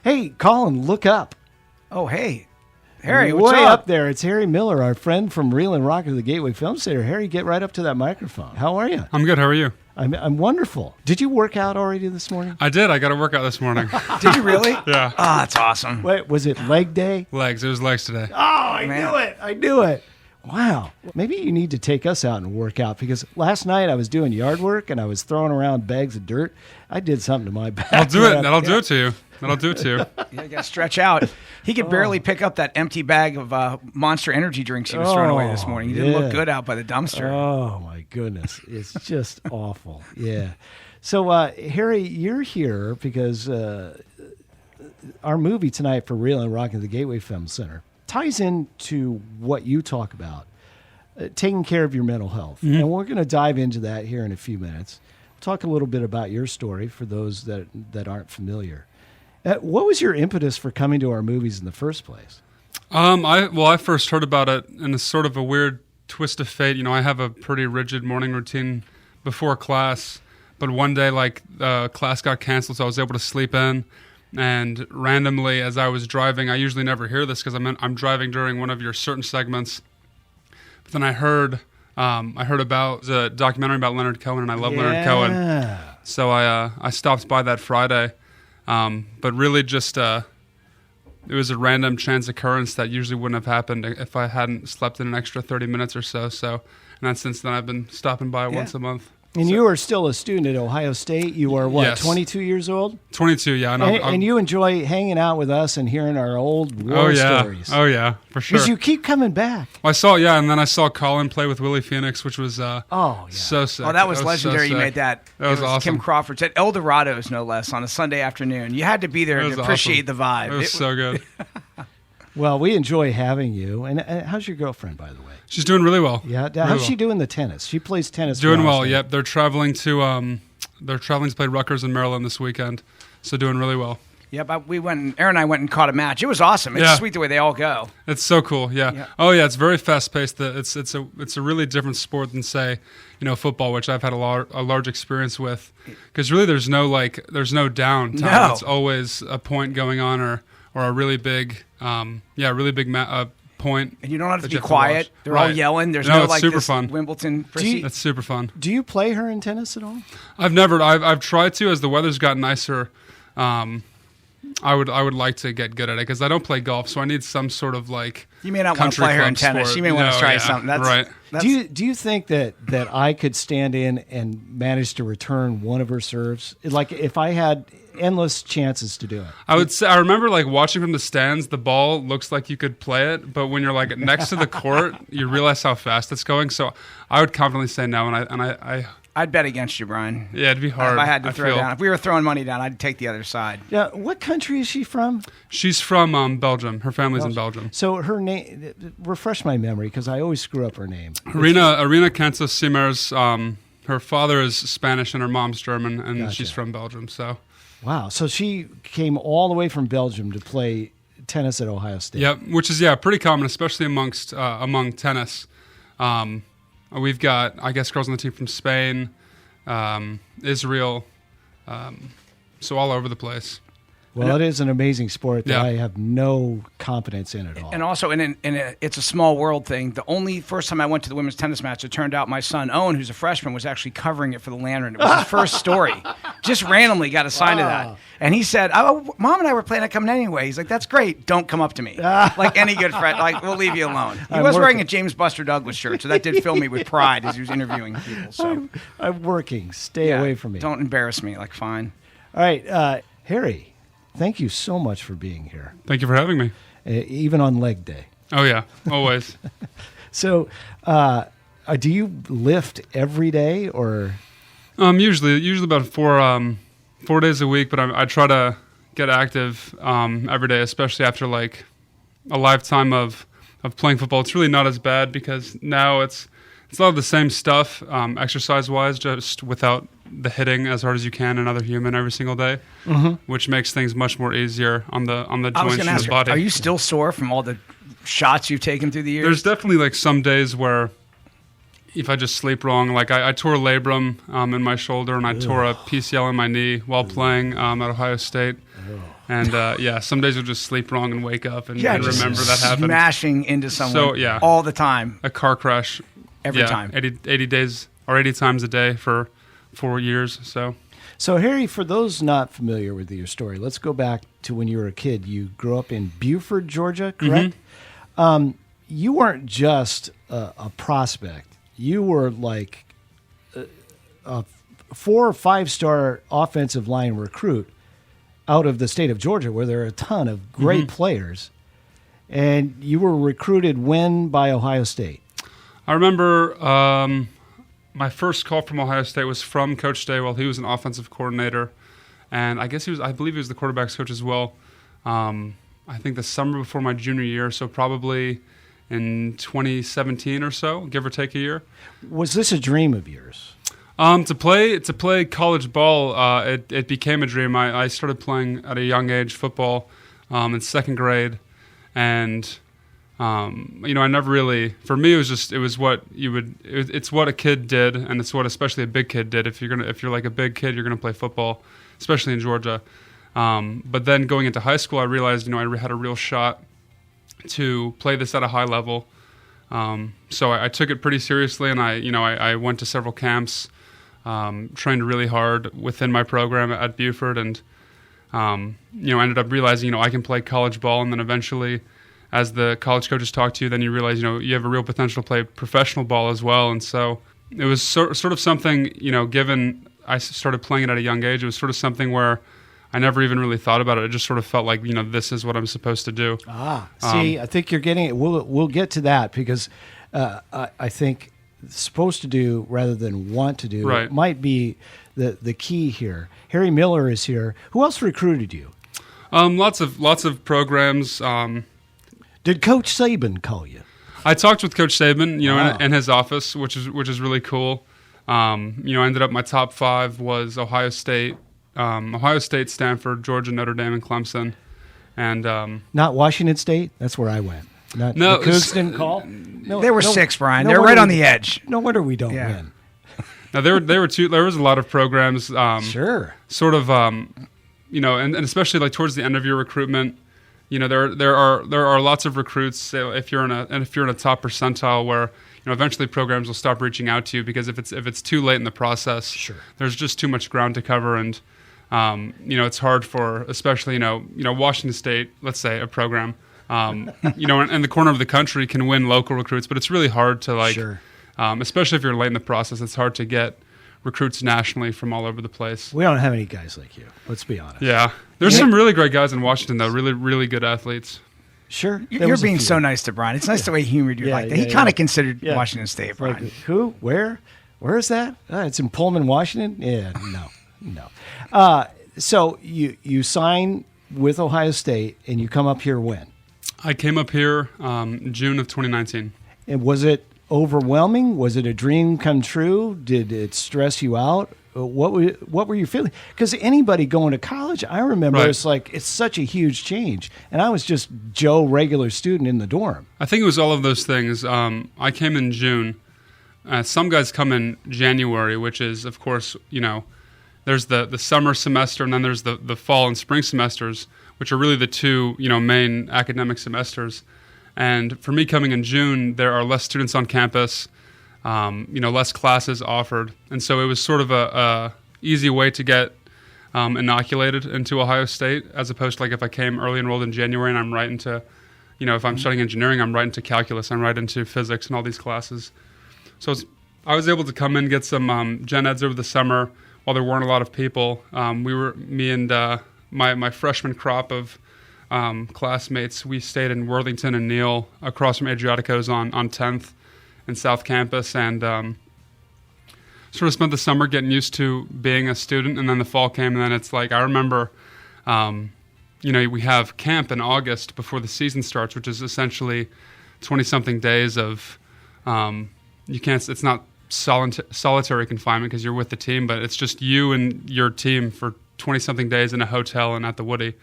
Hey, Colin, look up. Oh, hey. Harry, what's Way up? up there, it's Harry Miller, our friend from Reel and Rock of the Gateway Film Center. Harry, get right up to that microphone. How are you? I'm good. How are you? I'm wonderful. Did you work out already this morning? I did. I got a workout this morning. Did you really? Yeah. Oh, that's awesome. Wait, was it leg day? Legs. It was legs today. Oh, I knew it. Wow. Maybe you need to take us out and work out, because last night I was doing yard work and I was throwing around bags of dirt. I did something to my back. I'll do it. That'll do it to you. That'll do it to you. Yeah, you got to stretch out. He could barely pick up that empty bag of Monster Energy drinks he was throwing away this morning. He didn't look good out by the dumpster. Oh, my goodness. It's just awful. Yeah. So, Harry, you're here because our movie tonight for Reel and Rock of the Gateway Film Center ties into what you talk about, taking care of your mental health. Mm-hmm. And we're going to dive into that here in a few minutes. Talk a little bit about your story for those that aren't familiar. What was your impetus for coming to our movies in the first place? I first heard about it in a sort of a weird twist of fate. You know, I have a pretty rigid morning routine before class, but one day, class got canceled, so I was able to sleep in. And randomly, as I was driving, I usually never hear this because I'm driving during one of your certain segments. But then I heard about the documentary about Leonard Cohen, and I love Leonard Cohen. So I stopped by that Friday. But really just it was a random chance occurrence that usually wouldn't have happened if I hadn't slept in an extra 30 minutes or so. And then since then I've been stopping by once a month. And you are still a student at Ohio State. You are, what, yes. 22 years old? 22, yeah. And you enjoy hanging out with us and hearing our old war stories. Oh, yeah, for sure. Because you keep coming back. Well, and then I saw Colin play with Willie Phoenix, which was so sick. Oh, that was legendary. So you made that. That was awesome. Kim Crawford's at El Dorado's, no less, on a Sunday afternoon. You had to be there to appreciate the vibe. It was so good. Well, we enjoy having you. And how's your girlfriend, by the way? She's doing really well. Yeah, how's she doing the tennis? She plays tennis. Doing well. Yep, they're traveling to play Rutgers in Maryland this weekend, so doing really well. Yeah, but Aaron and I went and caught a match. It was awesome. It's sweet the way they all go. It's so cool. Yeah. Oh yeah, it's very fast paced. It's a really different sport than, say, football, which I've had a large experience with. Because really, there's no downtime. No. It's always a point going on or a really big point. And you don't have to be quiet. They're all yelling. There's it's super fun. Wimbledon. It's super fun. Do you play her in tennis at all? I've tried to. As the weather's gotten nicer, I would like to get good at it because I don't play golf, so I need some sort of You may not want to play her in tennis. Sport. You may want to try something. That's right. Do you think that I could stand in and manage to return one of her serves? Like if I had endless chances to do it. I remember watching from the stands, the ball looks like you could play it, but when you're next to the court, you realize how fast it's going. So I would confidently say no, and I'd bet against you, Brian. Yeah, it'd be hard. If I had to throw down. If we were throwing money down, I'd take the other side. Yeah, what country is she from? She's from Belgium. Her family's in Belgium. So her name, refresh my memory because I always screw up her name. Irina Cantos Siemers. Her father is Spanish and her mom's German, and she's from Belgium. So. Wow. So she came all the way from Belgium to play tennis at Ohio State. Yep, which is pretty common, especially among tennis. We've got, I guess, girls on the team from Spain, Israel, so all over the place. Well, it is an amazing sport that I have no confidence in at all. And also, it's a small world thing. The only first time I went to the women's tennis match, it turned out my son, Owen, who's a freshman, was actually covering it for the Lantern. It was his first story. Just randomly got assigned to that. And he said, Mom and I were planning on coming anyway. He's like, that's great. Don't come up to me. Like any good friend. We'll leave you alone. He was wearing a James Buster Douglas shirt, so that did fill me with pride as he was interviewing people. So I'm working. Stay away from me. Don't embarrass me. Fine. All right. Harry, thank you so much for being here. Thank you for having me. Even on leg day. Oh, yeah. Always. So, do you lift every day or? Usually about 4 days a week, but I try to get active every day, especially after a lifetime of playing football. It's really not as bad because now it's a lot of the same stuff exercise-wise, just without the hitting as hard as you can another human every single day, which makes things much more easier on the joints and the body. Are you still sore from all the shots you've taken through the years? There's definitely some days where if I just sleep wrong, I tore a labrum in my shoulder and I tore a PCL in my knee while playing at Ohio State. And some days you'll just sleep wrong and wake up and just remember that happened. Smashing into someone all the time. A car crash. Every time. 80 days or 80 times a day for 4 years. So, Harry, for those not familiar with your story, let's go back to when you were a kid. You grew up in Buford, Georgia, correct? Mm-hmm. You weren't just a prospect. You were like a 4 or 5 star offensive line recruit out of the state of Georgia, where there are a ton of great players. And you were recruited when by Ohio State? I remember my first call from Ohio State was from Coach Daywell. He was an offensive coordinator, and I believe he was the quarterback's coach as well. I think the summer before my junior year, so probably in 2017 or so, give or take a year. Was this a dream of yours? To play college ball, it became a dream. I started playing at a young age football in second grade, and I never really. For me, it's what a kid did, and it's what especially a big kid did. If you're like a big kid, you're gonna play football, especially in Georgia. But then going into high school, I realized I had a real shot to play this at a high level. So I took it pretty seriously, and I went to several camps, trained really hard within my program at Buford, and ended up realizing I can play college ball, and then eventually, as the college coaches talk to you, then you realize you have a real potential to play professional ball as well. And so it was sort of something, given I started playing it at a young age, it was sort of something where I never even really thought about it. It just sort of felt like, this is what I'm supposed to do. I think you're getting it. We'll get to that, because I think supposed to do rather than want to do might be the key here. Harry Miller is here. Who else recruited you? Lots of programs. Did Coach Saban call you? I talked with Coach Saban, in his office, which is really cool. Ended up my top 5 was Ohio State, Stanford, Georgia, Notre Dame, and Clemson, and not Washington State. That's where I went. The Cougs didn't call. No, there were 6, Brian. They're right on the edge. No wonder we don't win. Now there were 2. There was a lot of programs. Sure. Sort of, and especially like towards the end of your recruitment. There are lots of recruits. If you're in a top percentile, where eventually programs will stop reaching out to you, because if it's too late in the process, there's just too much ground to cover, and it's hard for, especially Washington State, let's say, a program, in the corner of the country can win local recruits, but it's really hard to especially if you're late in the process, it's hard to get recruits nationally from all over the place. We don't have any guys like you. Let's be honest. Yeah. There's some really great guys in Washington, though. Really, really good athletes. Sure. You're being so nice to Brian. It's nice the way he humored you like that. He kind of considered Washington State, Brian. Like, who? Where? Where is that? It's in Pullman, Washington? Yeah, no. So you sign with Ohio State, and you come up here when? I came up here June of 2019. And was it overwhelming? Was it a dream come true? Did it stress you out? What were you feeling? Because anybody going to college, I remember it's such a huge change, and I was just Joe, regular student in the dorm. I think it was all of those things. I came in June. Some guys come in January, which is, of course, there's the summer semester, and then there's the fall and spring semesters, which are really the 2 main academic semesters. And for me, coming in June, there are less students on campus, less classes offered, and so it was sort of a easy way to get inoculated into Ohio State, as opposed to like if I came early enrolled in January and I'm right into, if I'm studying engineering, I'm right into calculus, I'm right into physics and all these classes. So I was able to come in, get some gen eds over the summer while there weren't a lot of people. Me and my freshman crop of classmates, we stayed in Worthington and Neal across from Adriatico's on 10th and South Campus, and sort of spent the summer getting used to being a student. And then the fall came, and then it's like, I remember, we have camp in August before the season starts, which is essentially 20-something days of, it's not solitary confinement because you're with the team, but it's just you and your team for 20-something days in a hotel and at the Woody.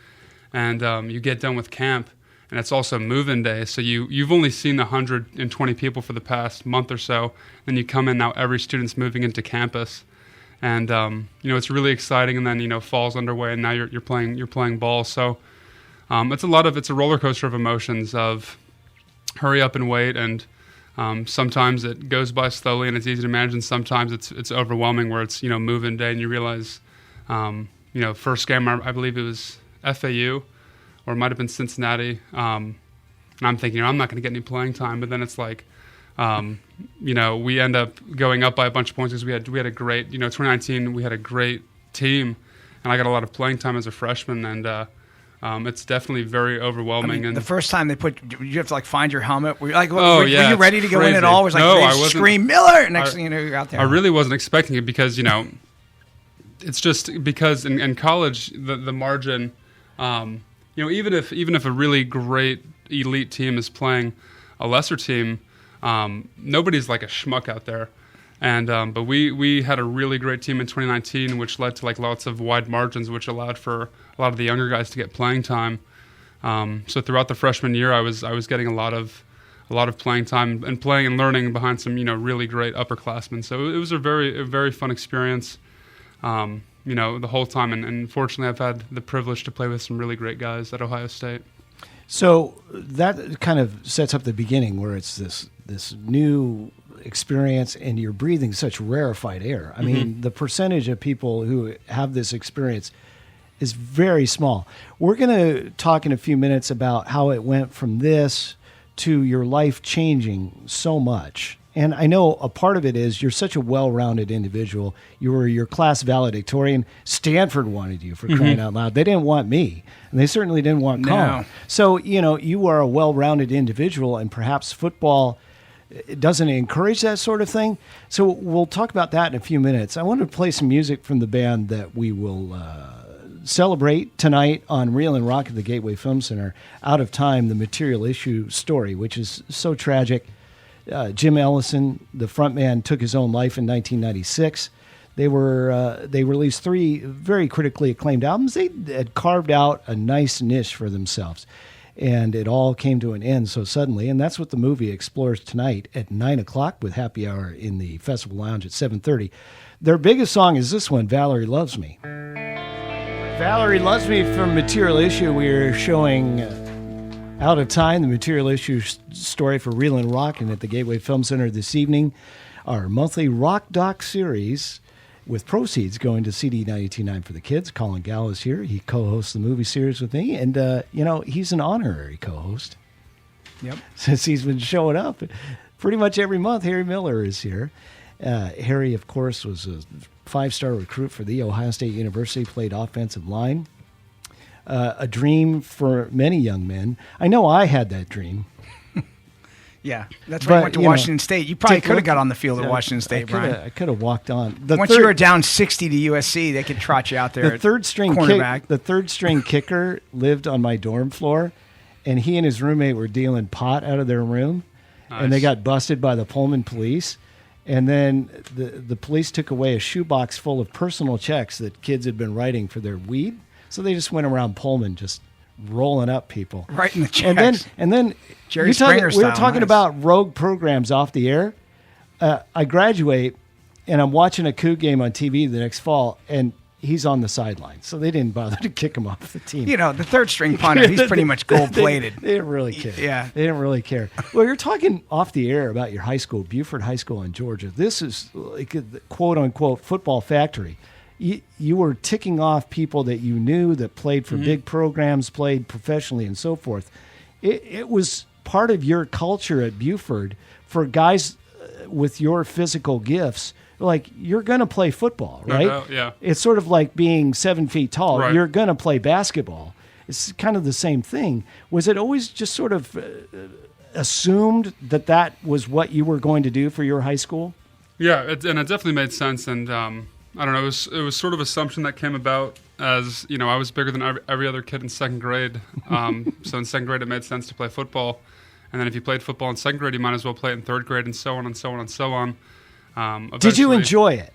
And you get done with camp, and it's also move-in day, so you've only seen 120 people for the past month or so, and you come in now, every student's moving into campus, and it's really exciting. And then fall's underway, and now you're playing ball. So it's a roller coaster of emotions of hurry up and wait, and sometimes it goes by slowly and it's easy to manage, and sometimes it's overwhelming where it's move-in day and you realize first game I believe it was FAU or it might have been Cincinnati, and I'm thinking I'm not going to get any playing time, but then it's like we end up going up by a bunch of points because we had a great 2019 we had a great team, and I got a lot of playing time as a freshman, and it's definitely very overwhelming. And the first time you have to find your helmet. Were you like, were oh, you ready to go crazy. in at all? Was no, they I wasn't. Scream Miller. Next thing you know, you're out there. I really wasn't expecting it because it's just because in college the margin, even if a really great elite team is playing a lesser team, nobody's like a schmuck out there. And but we had a really great team in 2019, which led to lots of wide margins, which allowed for a lot of the younger guys to get playing time. So throughout the freshman year, I was getting a lot of playing time and playing and learning behind some really great upperclassmen. So it was a very fun experience, the whole time. And fortunately, I've had the privilege to play with some really great guys at Ohio State. So that kind of sets up the beginning where it's this new experience and you're breathing such rarefied air. I mean, the percentage of people who have this experience is very small. We're going to talk in a few minutes about how it went from this to your life changing so much. And I know a part of it is you're such a well-rounded individual. You were your class valedictorian. Stanford wanted you, for crying out loud. They didn't want me, and they certainly didn't want Colin. No. So, you are a well-rounded individual, and perhaps football doesn't encourage that sort of thing. So we'll talk about that in a few minutes. I want to play some music from the band that we will celebrate tonight on Reel and Rock at the Gateway Film Center, Out of Time, the Material Issue story, which is so tragic. Jim Ellison, the frontman, took his own life in 1996. They released 3 very critically acclaimed albums. They had carved out a nice niche for themselves, and it all came to an end so suddenly. And that's what the movie explores tonight at 9:00 with happy hour in the Festival Lounge at 7:30. Their biggest song is this one, "Valerie Loves Me." Valerie Loves Me from Material Issue. We're showing Out of Time, the Material Issue story for Reel and Rock, and at the Gateway Film Center this evening, our monthly rock doc series with proceeds going to CD 92.9 for the kids. Colin Gawel is here. He co-hosts the movie series with me, and he's an honorary co-host. Yep. Since he's been showing up pretty much every month. Harry Miller is here. Harry, of course, was a 5-star recruit for the Ohio State University, played offensive line. A dream for many young men. I know I had that dream. Yeah, that's why you went to Washington State. You probably could have got on the field at Washington State, Brian. I could have walked on. Once you were down 60 to USC, they could trot you out there. The third string kicker lived on my dorm floor, and he and his roommate were dealing pot out of their room, and they got busted by the Pullman police. And then the police took away a shoebox full of personal checks that kids had been writing for their weed. So they just went around Pullman just rolling up people. Right in the checks. And then Jerry Springer style. We were talking about rogue programs off the air. I graduate, and I'm watching a Coug game on TV the next fall, and he's on the sideline. So they didn't bother to kick him off the team. The third string punter, he's pretty much gold-plated. They didn't really care. Yeah. They didn't really care. Well, you're talking off the air about your high school, Buford High School in Georgia. This is like a quote-unquote football factory. You were ticking off people that you knew that played for big programs, played professionally, and so forth. It was part of your culture at Buford for guys with your physical gifts. Like, you're going to play football, right? No, yeah. It's sort of like being 7 feet tall. Right. You're going to play basketball. It's kind of the same thing. Was it always just sort of assumed that was what you were going to do for your high school? Yeah, and it definitely made sense. And I don't know, it was sort of assumption that came about as, I was bigger than every other kid in second grade. So in second grade, it made sense to play football. And then if you played football in second grade, you might as well play it in third grade, and so on and so on and so on. Did you enjoy it?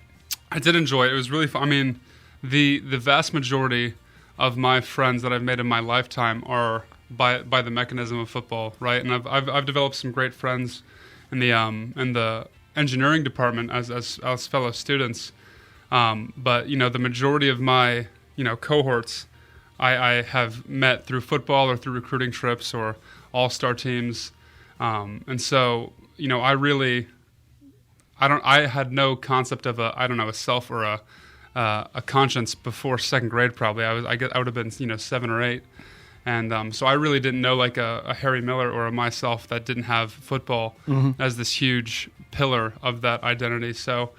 I did enjoy it. It was really fun. I mean, the vast majority of my friends that I've made in my lifetime are by the mechanism of football, right? And I've developed some great friends in the engineering department as fellow students. But the majority of my cohorts, I have met through football or through recruiting trips or all-star teams, and so I had no concept of a self or a conscience before second grade. Probably I would have been 7 or 8, and so I really didn't know like a Harry Miller or a myself that didn't have football as this huge pillar of that identity. So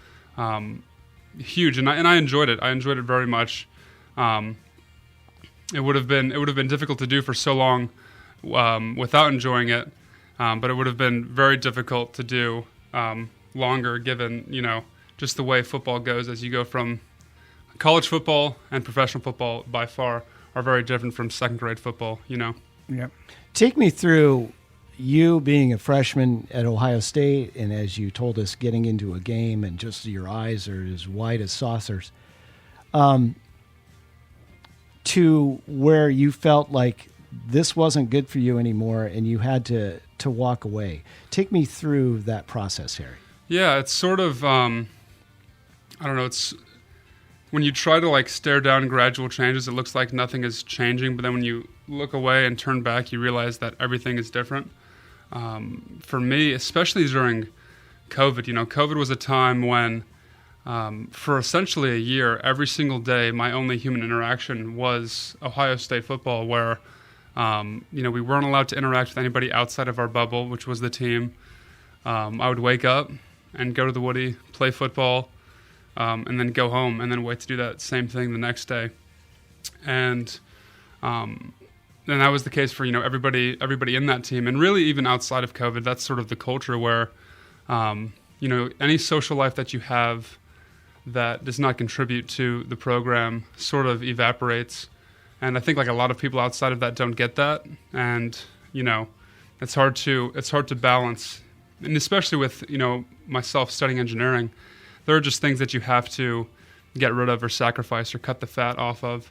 huge, and I enjoyed it. I enjoyed it very much. It would have been difficult to do for so long without enjoying it, but it would have been very difficult to do longer, given just the way football goes. As you go from college football and professional football, by far are very different from second grade football. Yep. Take me through you being a freshman at Ohio State, and as you told us, getting into a game and just your eyes are as wide as saucers, to where you felt like this wasn't good for you anymore and you had to walk away. Take me through that process, Harry. Yeah, it's sort of, I don't know, it's when you try to like stare down gradual changes, it looks like nothing is changing, but then when you look away and turn back, you realize that everything is different. For me, especially during COVID, COVID was a time when for essentially a year, every single day, my only human interaction was Ohio State football, where, we weren't allowed to interact with anybody outside of our bubble, which was the team. I would wake up and go to the Woody, play football, and then go home, and then wait to do that same thing the next day. And that was the case for, everybody in that team. And really, even outside of COVID, that's sort of the culture where, any social life that you have that does not contribute to the program sort of evaporates. And I think like a lot of people outside of that don't get that. And, it's hard to balance. And especially with, myself studying engineering, there are just things that you have to get rid of or sacrifice or cut the fat off of.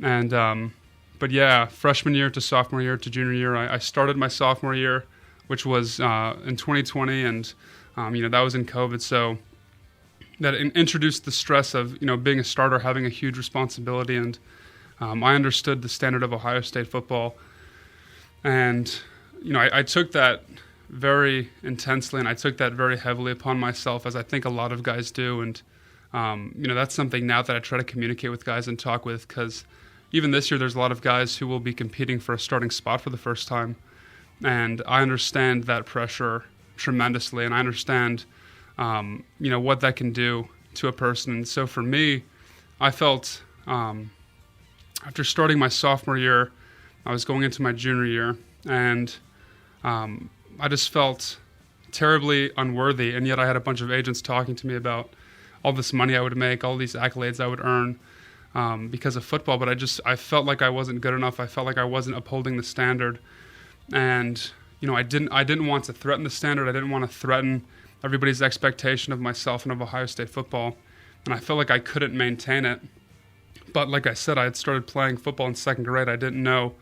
And, but yeah, freshman year to sophomore year to junior year, I started my sophomore year, which was in 2020. And, that was in COVID. So that introduced the stress of, being a starter, having a huge responsibility. And I understood the standard of Ohio State football. And, I took that very intensely, and I took that very heavily upon myself, as I think a lot of guys do. And, that's something now that I try to communicate with guys and talk with, because even this year there's a lot of guys who will be competing for a starting spot for the first time. And I understand that pressure tremendously, and I understand what that can do to a person. And so for me, I felt after starting my sophomore year, I was going into my junior year, and I just felt terribly unworthy. And yet I had a bunch of agents talking to me about all this money I would make, all these accolades I would earn because of football. But I felt like I wasn't good enough. I felt like I wasn't upholding the standard. And I didn't want to threaten the standard. I didn't want to threaten everybody's expectation of myself and of Ohio State football. And I felt like I couldn't maintain it. But like I said, I had started playing football in second grade. I didn't know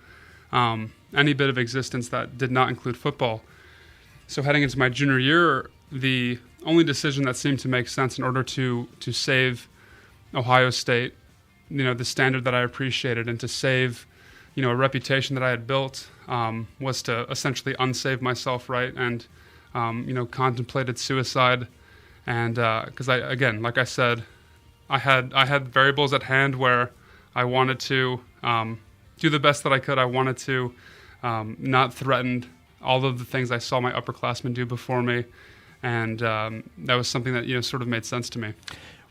any bit of existence that did not include football. So heading into my junior year, the only decision that seemed to make sense in order to save Ohio State, the standard that I appreciated, and to save, a reputation that I had built, was to essentially unsave myself, right? And, contemplated suicide. And because like I said, I had variables at hand where I wanted to do the best that I could. I wanted to not threaten all of the things I saw my upperclassmen do before me. And that was something that, sort of made sense to me.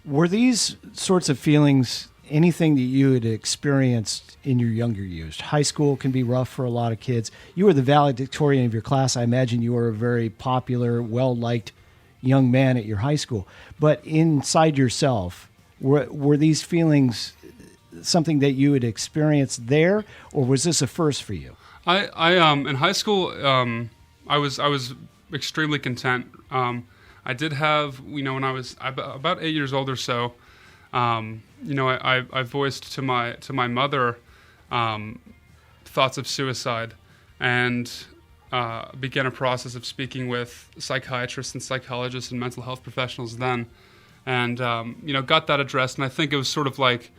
Were these sorts of feelings anything that you had experienced in your younger years? High school can be rough for a lot of kids. You were the valedictorian of your class. I imagine you were a very popular, well-liked young man at your high school. But inside yourself, were these feelings something that you had experienced there, or was this a first for you? I in high school, I was extremely content. I did have, when I was about 8 years old or so, I voiced to my mother thoughts of suicide, and began a process of speaking with psychiatrists and psychologists and mental health professionals then. and got that addressed. And I think it was sort of like,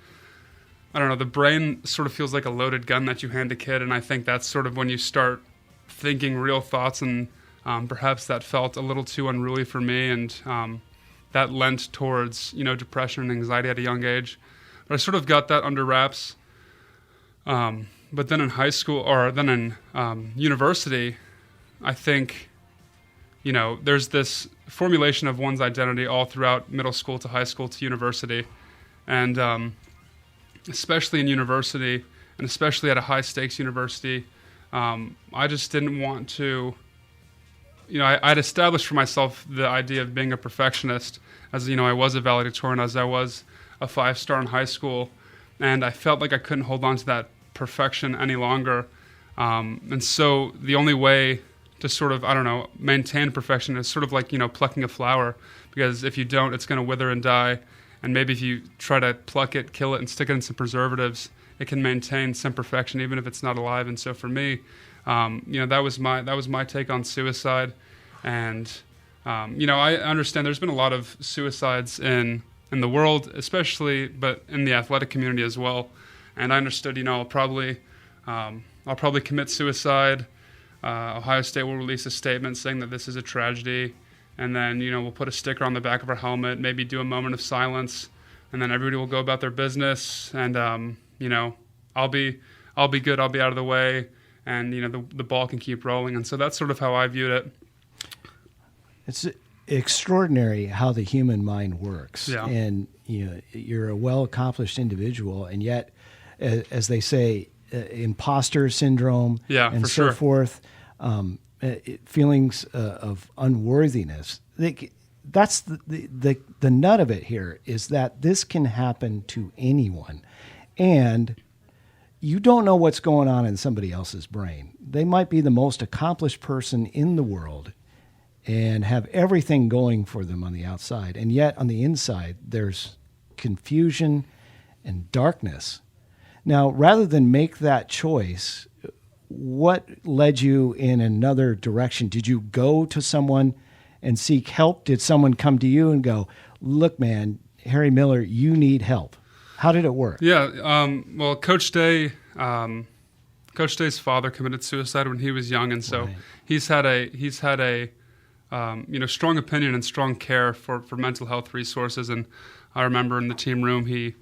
I don't know, the brain sort of feels like a loaded gun that you hand a kid, and I think that's sort of when you start thinking real thoughts, and perhaps that felt a little too unruly for me, and that lent towards depression and anxiety at a young age. But I sort of got that under wraps. But then in high school, or then in university, I think there's this formulation of one's identity all throughout middle school to high school to university, and especially in university, and especially at a high stakes university, I just didn't want to. I'd established for myself the idea of being a perfectionist, as I was a valedictorian, as I was a 5-star in high school, and I felt like I couldn't hold on to that perfection any longer, and so the only way to sort of, maintain perfection is sort of like plucking a flower, because if you don't, it's going to wither and die, and maybe if you try to pluck it, kill it, and stick it in some preservatives, it can maintain some perfection even if it's not alive. And so for me, that was my take on suicide, and I understand there's been a lot of suicides in the world, especially, but in the athletic community as well. And I understood, I'll probably commit suicide. Ohio State will release a statement saying that this is a tragedy, and then we'll put a sticker on the back of our helmet, maybe do a moment of silence, and then everybody will go about their business, and I'll be good, I'll be out of the way, and the ball can keep rolling. And so that's sort of how I viewed it. It's extraordinary how the human mind works. Yeah. And you're a well-accomplished individual, and yet, as they say, imposter syndrome, and for so sure. forth, feelings of unworthiness. That's the nut of it here, is that this can happen to anyone, and you don't know what's going on in somebody else's brain. They might be the most accomplished person in the world and have everything going for them on the outside, and yet on the inside there's confusion and darkness. Now, rather than make that choice, what led you in another direction? Did you go to someone and seek help? Did someone come to you and go, look, man, Harry Miller, you need help? How did it work? Yeah, well, Coach Day's father committed suicide when he was young, and so Right. he's had a strong opinion and strong care for mental health resources. And I remember in the team room, he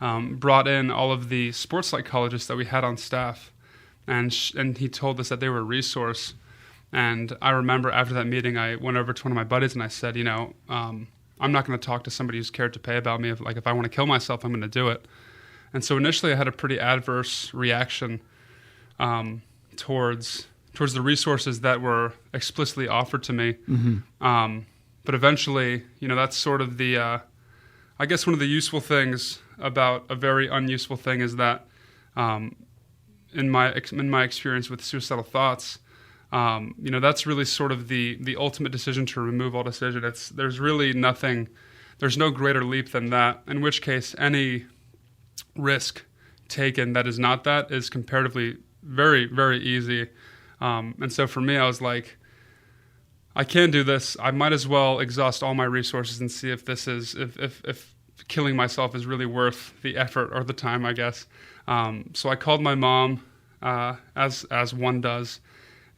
brought in all of the sports psychologists that we had on staff, and he told us that they were a resource. And I remember after that meeting, I went over to one of my buddies and I said, I'm not going to talk to somebody who's cared to pay about me. If I want to kill myself, I'm going to do it. And so initially I had a pretty adverse reaction towards the resources that were explicitly offered to me. Mm-hmm. But eventually, that's sort of the, I guess one of the useful things about a very unuseful thing is that in my experience with suicidal thoughts, that's really sort of the ultimate decision to remove all decision. There's really nothing, there's no greater leap than that, in which case any risk taken that is not that is comparatively very, very easy. And so for me, I was like, I can do this. I might as well exhaust all my resources and see if this is, if killing myself is really worth the effort or the time, I guess. So I called my mom, as one does.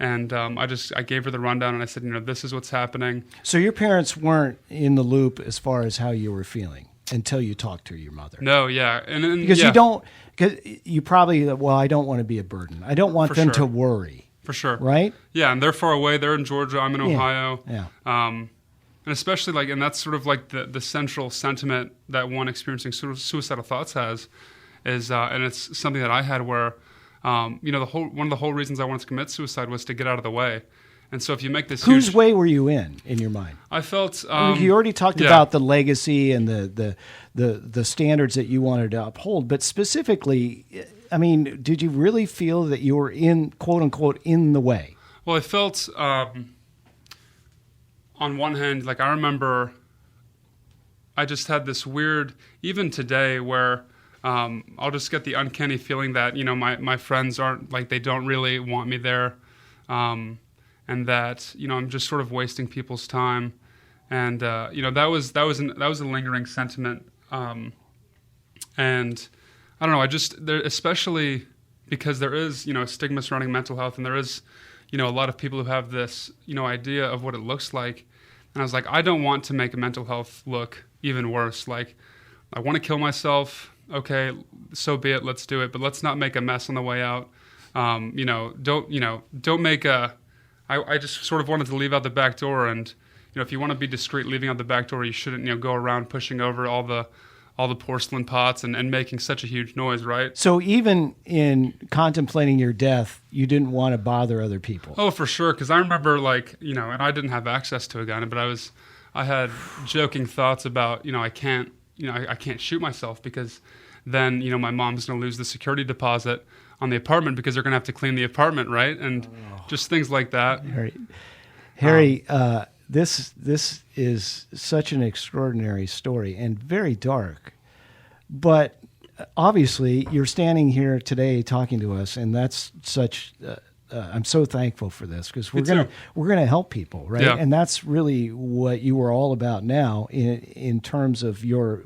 And I gave her the rundown, and I said, this is what's happening. So your parents weren't in the loop as far as how you were feeling until you talked to your mother. No, yeah. And because yeah. because you probably, I don't want to be a burden. I don't want them to worry. For sure. Right? Yeah, and they're far away. They're in Georgia. I'm in Ohio. Yeah. And especially and that's sort of like the central sentiment that one experiencing suicidal thoughts has is, and it's something that I had where, one of the whole reasons I wanted to commit suicide was to get out of the way. And so if you make this Whose way were you in your mind? I felt... you already talked about the legacy and the standards that you wanted to uphold, but specifically, did you really feel that you were in, quote unquote, in the way? Well, I felt, on one hand, I remember I just had this weird, even today, where... I'll just get the uncanny feeling that, my friends aren't, they don't really want me there, and that, I'm just sort of wasting people's time. And that was a lingering sentiment. And I don't know, especially because there is, a stigma surrounding mental health, and there is, a lot of people who have this, idea of what it looks like. And I was like, I don't want to make a mental health look even worse. Like, I want to kill myself. Okay, so be it. Let's do it. But let's not make a mess on the way out. Don't make I just sort of wanted to leave out the back door. And, if you want to be discreet leaving out the back door, you shouldn't, go around pushing over all the porcelain pots and making such a huge noise, right? So even in contemplating your death, you didn't want to bother other people. Oh, for sure. Because I remember, and I didn't have access to a gun, but I had joking thoughts about, I can't shoot myself because then, my mom's going to lose the security deposit on the apartment because they're going to have to clean the apartment, right? And just things like that. Harry, this is such an extraordinary story and very dark. But obviously, you're standing here today talking to us, and that's such. I'm so thankful for this because we're gonna help people, right? Yeah. And that's really what you are all about now in terms of your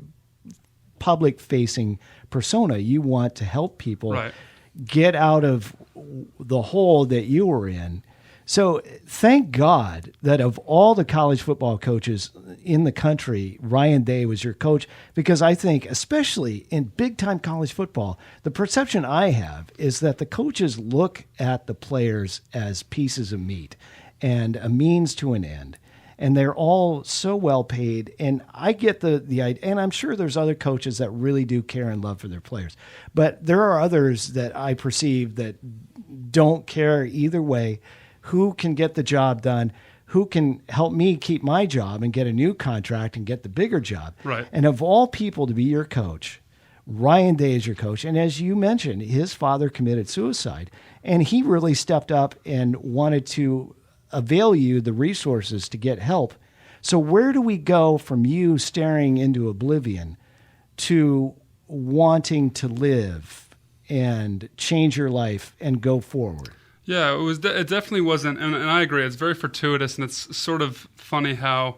public-facing persona. You want to help people get out of the hole that you were in. So thank God that of all the college football coaches in the country, Ryan Day was your coach, because I think, especially in big-time college football, the perception I have is that the coaches look at the players as pieces of meat and a means to an end. And they're all so well paid. And I get the idea, and I'm sure there's other coaches that really do care and love for their players. But there are others that I perceive that don't care either way. Who can get the job done? Who can help me keep my job and get a new contract and get the bigger job? Right. And of all people to be your coach, Ryan Day is your coach. And as you mentioned, his father committed suicide. And he really stepped up and wanted to avail you the resources to get help. So where do we go from you staring into oblivion to wanting to live and change your life and go forward? Yeah, it definitely wasn't, and I agree. It's very fortuitous, and it's sort of funny how,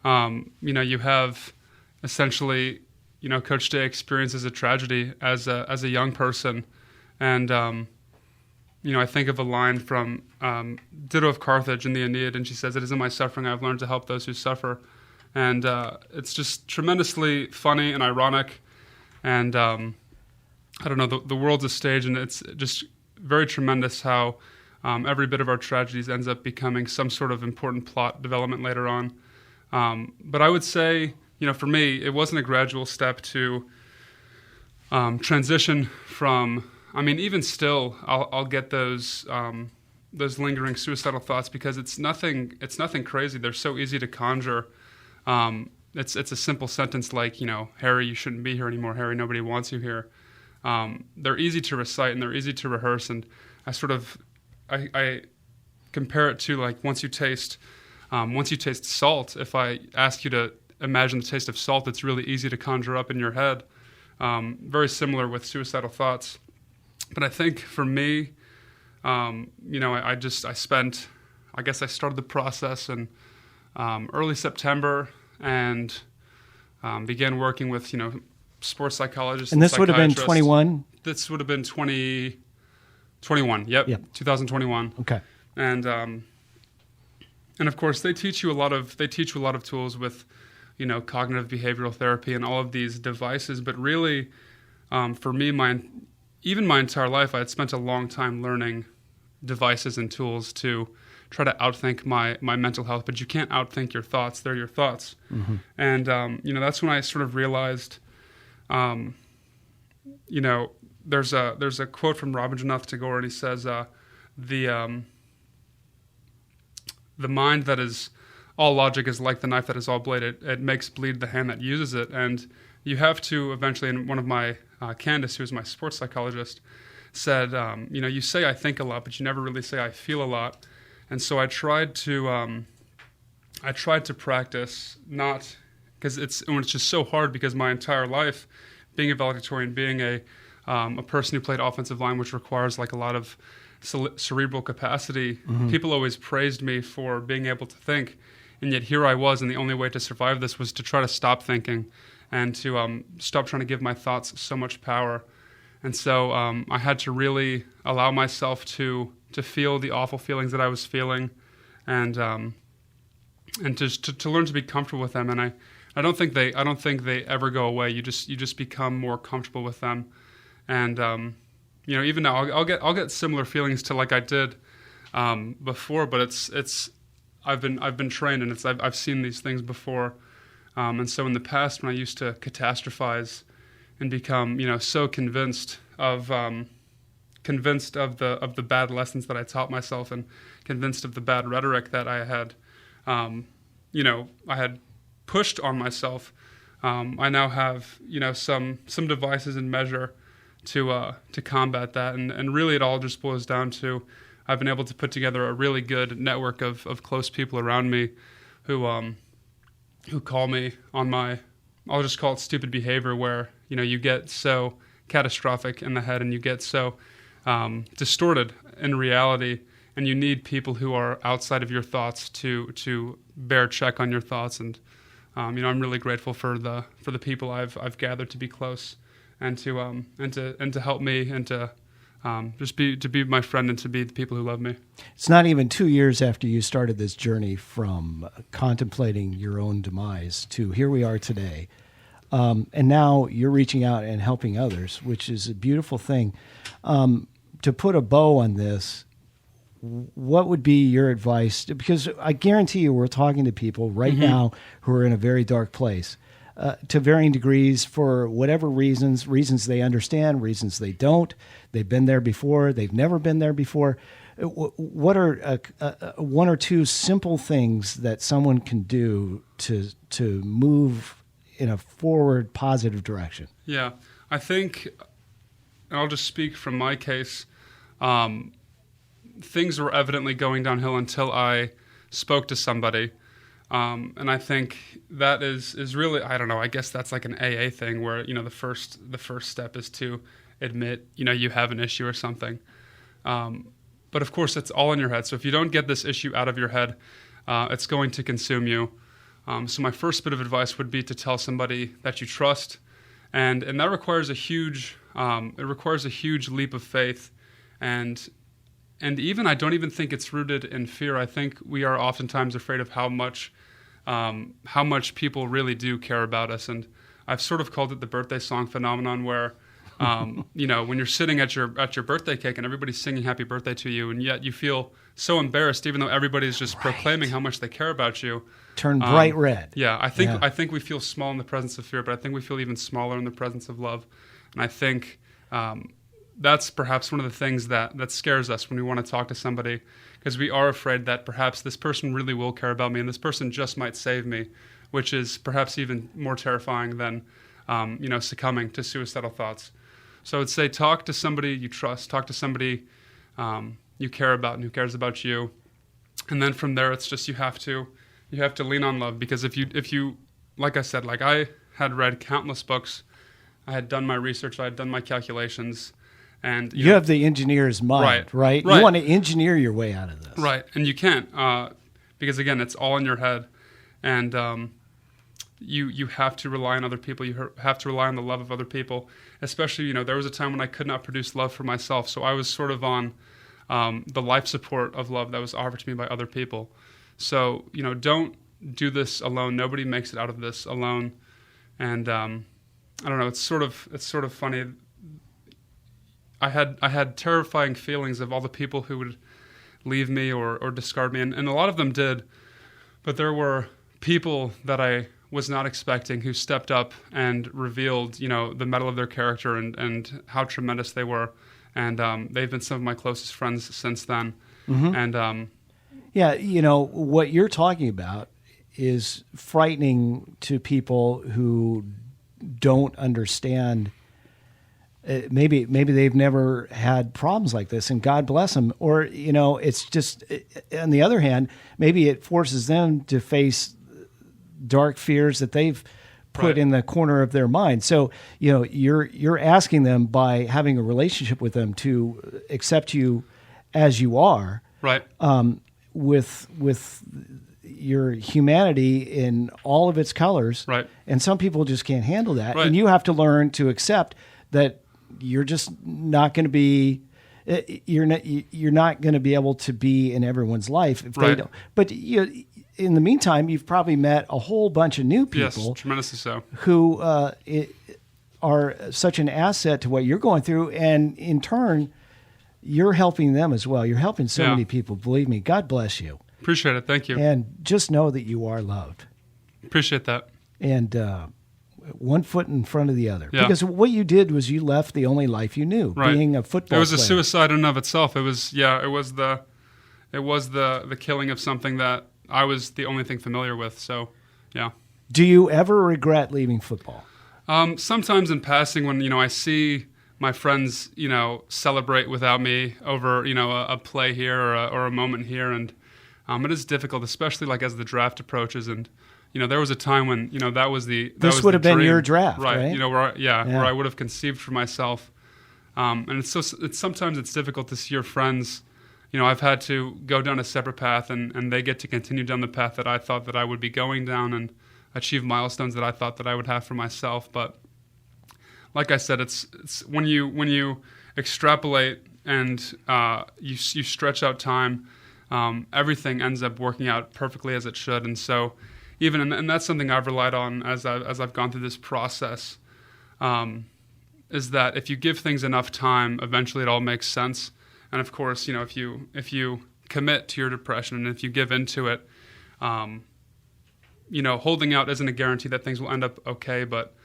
you have essentially, Coach Day experiences a tragedy as a young person, and I think of a line from Dido of Carthage in the Aeneid, and she says, "It is in my suffering I have learned to help those who suffer," and it's just tremendously funny and ironic, and I don't know, the world's a stage, and it's just very tremendous how every bit of our tragedies ends up becoming some sort of important plot development later on. But I would say, for me, it wasn't a gradual step to transition from. I mean, even still, I'll get those lingering suicidal thoughts because it's nothing crazy. They're so easy to conjure. It's a simple sentence like, Harry, you shouldn't be here anymore. Harry, nobody wants you here. They're easy to recite and they're easy to rehearse, and I compare it to like once you taste salt. If I ask you to imagine the taste of salt, it's really easy to conjure up in your head. Very similar with suicidal thoughts, but I think for me, I started the process in early September and began working with sports psychologists. And this would have been 21? This would have been 2021. Yep. 2021. Okay. And of course they teach you a lot of tools with, cognitive behavioral therapy and all of these devices. But really, for me, my entire life, I had spent a long time learning devices and tools to try to outthink my mental health. But you can't outthink your thoughts. They're your thoughts. Mm-hmm. And, that's when I sort of realized, there's a quote from Rabindranath Tagore, and he says, the mind that is all logic is like the knife that is all blade. It makes bleed the hand that uses it. And you have to eventually, and one of my, Candace, who's my sports psychologist, said, you say I think a lot, but you never really say I feel a lot. And so I tried to practice, not because it's just so hard, because my entire life, being a valedictorian, being a person who played offensive line, which requires like a lot of cerebral capacity, mm-hmm. people always praised me for being able to think And yet here I was, and the only way to survive this was to try to stop thinking and to stop trying to give my thoughts so much power. And so I had to really allow myself to feel the awful feelings that I was feeling, and to learn to be comfortable with them. And I don't think they ever go away. You just become more comfortable with them. And even now I'll get similar feelings to like I did before, but it's I've been trained, and I've seen these things before. And so in the past, when I used to catastrophize and become so convinced of the bad lessons that I taught myself, and convinced of the bad rhetoric that I had I had pushed on myself, I now have some devices and measure to combat that, and really it all just boils down to I've been able to put together a really good network of close people around me who call me on my, I'll just call it stupid behavior, where you get so catastrophic in the head and you get so distorted in reality, and you need people who are outside of your thoughts to bear check on your thoughts. And I'm really grateful for the people I've gathered to be close, and to help me, and to be my friend, and to be the people who love me. It's not even 2 years after you started this journey from contemplating your own demise to here we are today. And now you're reaching out and helping others, which is a beautiful thing. To put a bow on this, what would be your advice? Because I guarantee you we're talking to people right now who are in a very dark place, to varying degrees, for whatever reasons they understand, reasons they don't. They've been there before. They've never been there before. What are one or two simple things that someone can do to move in a forward, positive direction? Yeah, I think, and I'll just speak from my case, things were evidently going downhill until I spoke to somebody. And I think that is really, I don't know, I guess that's like an AA thing where, the first step is to admit, you have an issue or something. But of course, it's all in your head. So if you don't get this issue out of your head, it's going to consume you. So my first bit of advice would be to tell somebody that you trust. And that requires a huge leap of faith. And even, I don't even think it's rooted in fear. I think we are oftentimes afraid of how much people really do care about us. And I've sort of called it the birthday song phenomenon, where, when you're sitting at your birthday cake and everybody's singing happy birthday to you, and yet you feel so embarrassed, even though everybody's just proclaiming how much they care about you. Turn bright red. Yeah, I think we feel small in the presence of fear, but I think we feel even smaller in the presence of love. And I think that's perhaps one of the things that scares us when we want to talk to somebody, because we are afraid that perhaps this person really will care about me, and this person just might save me, which is perhaps even more terrifying than succumbing to suicidal thoughts. So I would say talk to somebody you trust, talk to somebody you care about and who cares about you, and then from there it's just you have to lean on love, because if you like I said, like I had read countless books, I had done my research, I had done my calculations. And you have the engineer's mind, right? You want to engineer your way out of this. Right, and you can't, because again, it's all in your head. And you have to rely on other people. You have to rely on the love of other people. Especially, there was a time when I could not produce love for myself. So I was sort of on the life support of love that was offered to me by other people. So, don't do this alone. Nobody makes it out of this alone. And I don't know, it's sort of funny. I had terrifying feelings of all the people who would leave me or discard me, and a lot of them did. But there were people that I was not expecting who stepped up and revealed, the metal of their character and how tremendous they were. And they've been some of my closest friends since then. Mm-hmm. And what you're talking about is frightening to people who don't understand. Maybe they've never had problems like this, and God bless them. Or, it's just, on the other hand, maybe it forces them to face dark fears that they've put in the corner of their mind. So, you're asking them, by having a relationship with them, to accept you as you are. Right. With your humanity in all of its colors. Right. And some people just can't handle that. Right. And you have to learn to accept that you're just not going to be. You're not going to be able to be in everyone's life if they Right. don't. But in the meantime, you've probably met a whole bunch of new Yes, people tremendously so. who are such an asset to what you're going through, and in turn, you're helping them as well. You're helping so Yeah. many people. Believe me. God bless you, Appreciate it. Thank you. and just know that you are loved. Appreciate that. And one foot in front of the other. Yeah. Because what you did was you left the only life you knew, Right. being a football It was a player. suicide in and of itself. It was the killing of something that I was the only thing familiar with. So, yeah. Do you ever regret leaving football? Sometimes in passing, when I see my friends celebrate without me over a play here or a moment here, and it is difficult, especially like as the draft approaches. And there was a time when that was This would have been dream. your draft, right? Where I would have conceived for myself. And it's sometimes it's difficult to see your friends. I've had to go down a separate path, and they get to continue down the path that I thought that I would be going down and achieve milestones that I thought that I would have for myself. But like I said, it's when you extrapolate and you stretch out time, everything ends up working out perfectly as it should. And so and that's something I've relied on as I've gone through this process, is that if you give things enough time, eventually it all makes sense. And of course, if you commit to your depression and if you give into it, holding out isn't a guarantee that things will end up okay, but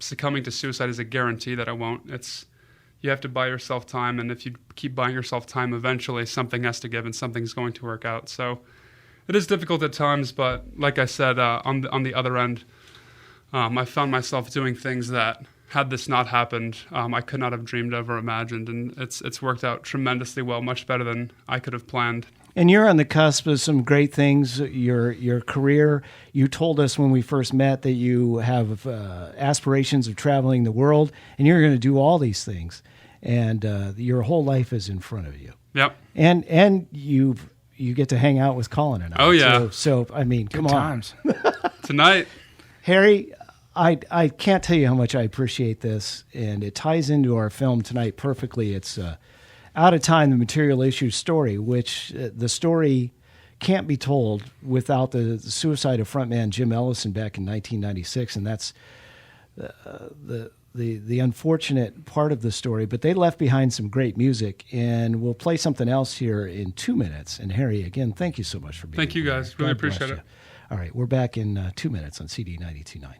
succumbing to suicide is a guarantee that it won't. You have to buy yourself time, and if you keep buying yourself time, eventually something has to give and something's going to work out. So it is difficult at times, but like I said, on the other end, I found myself doing things that, had this not happened, I could not have dreamed of or imagined, and it's worked out tremendously well, much better than I could have planned. And you're on the cusp of some great things. Your career. You told us when we first met that you have aspirations of traveling the world, and you're going to do all these things. And your whole life is in front of you. Yep. And you get to hang out with Colin and I. Oh yeah. So I mean, Good come on, times. Tonight. Harry. I can't tell you how much I appreciate this, and it ties into our film tonight perfectly. It's Out of Time, the Material Issues story, which the story can't be told without the suicide of frontman Jim Ellison back in 1996, and that's the unfortunate part of the story. But they left behind some great music, and we'll play something else here in 2 minutes. And Harry, again, thank you so much for being here. Thank you guys. Really appreciate it. All right, we're back in 2 minutes on CD 92.9.